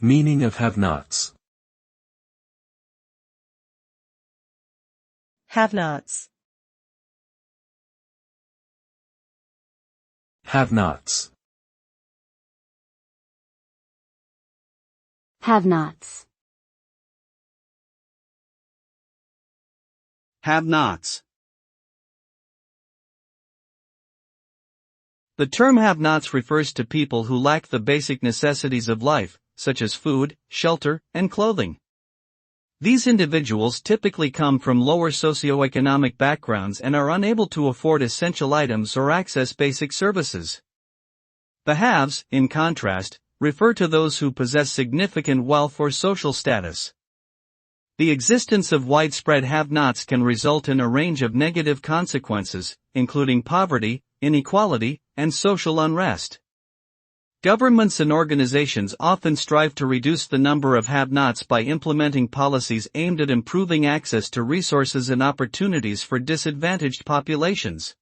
Meaning of have-nots. Have-nots. Have-nots. Have-nots. Have-nots. The term have-nots refers to people who lack the basic necessities of life, such as food, shelter, and clothing. These individuals typically come from lower socioeconomic backgrounds and are unable to afford essential items or access basic services. The haves, in contrast, refer to those who possess significant wealth or social status. The existence of widespread have-nots can result in a range of negative consequences, including poverty, inequality, and social unrest. Governments and organizations often strive to reduce the number of have-nots by implementing policies aimed at improving access to resources and opportunities for disadvantaged populations.